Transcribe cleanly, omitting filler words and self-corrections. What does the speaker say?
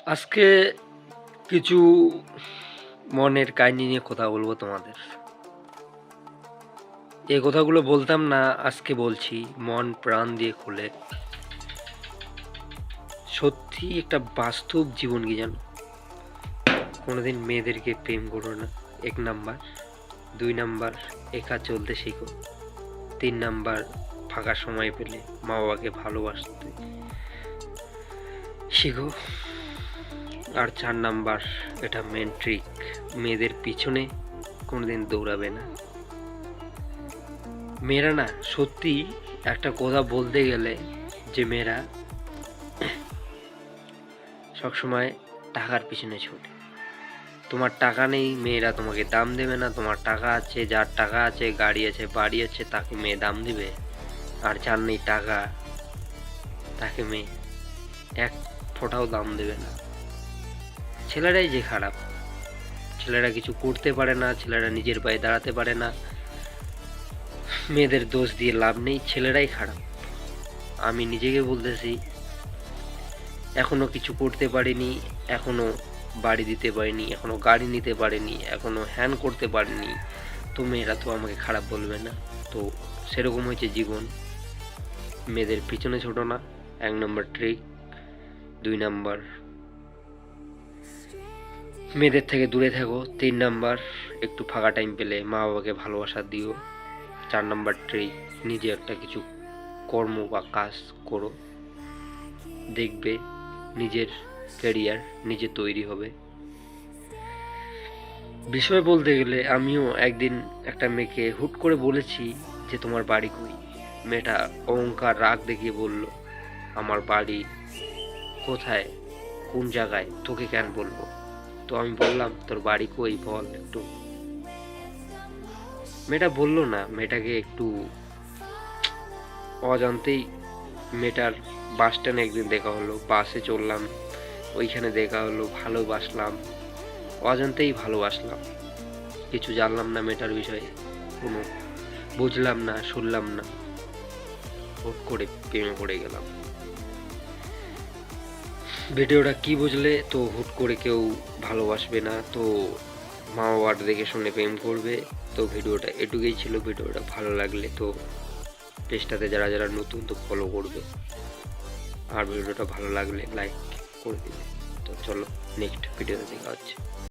আজকে কিছু মনের কাহিনী নিয়ে কথা বলবো তোমাদের। এই কথাগুলো বলতাম না, আজকে বলছি মন প্রাণ দিয়ে খুলে। সত্যি একটা বাস্তব জীবন কি জানো, কোনোদিন মেয়েদেরকে প্রেম করো না, 1 নাম্বার। 2 নাম্বার, একা চলতে শিখো। 3 নাম্বার, ফাঁকা সময় পেলে মা বাবাকে ভালোবাসতে শিখো। আর 4 নাম্বার, এটা মেন ট্রিক, মেয়েদের পিছনে কোনোদিন দৌড়াবে না। মেয়েরা না সত্যি একটা কথা বলতে গেলে, যে মেয়েরা সবসময় টাকার পিছনে ছোটে। তোমার টাকা নেই, মেয়েরা তোমাকে দাম দেবে না। তোমার টাকা আছে, যার টাকা আছে, গাড়ি আছে, বাড়ি আছে, তাকে মেয়ে দাম দিবে। আর যার নেই টাকা, তাকে মেয়ে এক ফোঁটাও দাম দেবে না। ছেলেরাই যে খারাপ, ছেলেরা কিছু করতে পারে না, ছেলেরা নিজের পায়ে দাঁড়াতে পারে না। মেয়েদের দোষ দিয়ে লাভ নেই, ছেলেরাই খারাপ। আমি নিজেকে বলতেছি, এখনো কিছু করতে পারিনি, এখনো বাড়ি দিতে পারিনি, এখনো গাড়ি নিতে পারিনি, এখনো হ্যান করতে পারিনি, তো মেয়েরা তো আমাকে খারাপ বলবে না। তো সেরকম হয়েছে জীবন। মেয়েদের পিছনে ছোটো না, 1 নম্বর ট্রিক। 2 নাম্বার, মেয়েদের থেকে দূরে থাকো। 3 নাম্বার, একটু ফাঁকা টাইম পেলে মা বাবাকে ভালোবাসা দিও। 4 নাম্বার ট্রিক, নিজে একটা কিছু কর্ম বা কাজ করো, দেখবে নিজের ক্যারিয়ার নিজে তৈরি হবে। বিষয় বলতে গেলে, আমিও একদিন একটা মেয়েকে হুট করে বলেছি যে তোমার বাড়ি কই। মেয়েটা অহংকার রাগ দেখিয়ে বলল, আমার বাড়ি কোথায়, কোন জায়গায়, তোকে কেন বলবো। তো আমি বললাম, তোর বাড়ি কই বল একটু। মেয়েটা বললো না। মেয়েটাকে একটু অজান্তেই মেয়েটার বাস স্ট্যান্ডে একদিন দেখা হলো, বাসে চললাম, ওইখানে দেখা হলো, ভালোবাসলাম, অজান্তেই ভালোবাসলাম। কিছু জানলাম না মেয়েটার বিষয়ে, কোনো বুঝলাম না, শুনলাম না, হুট করে প্রেমে পড়ে গেলাম। ভিডিওটা কি বুঝলে, তো হুট করে কেউ ভালোবাসবে না, তো মা বাবার দেখে শুনে প্রেম করবে। তো ভিডিওটা এটুকুই ছিল। ভিডিওটা ভালো লাগলে তো পেজটাতে যারা যারা নতুন, তো ফলো করবে। আর ভিডিওটা ভালো লাগলে লাইক করে দিবে। তো চলো, নেক্সট ভিডিওতে দেখা হচ্ছে।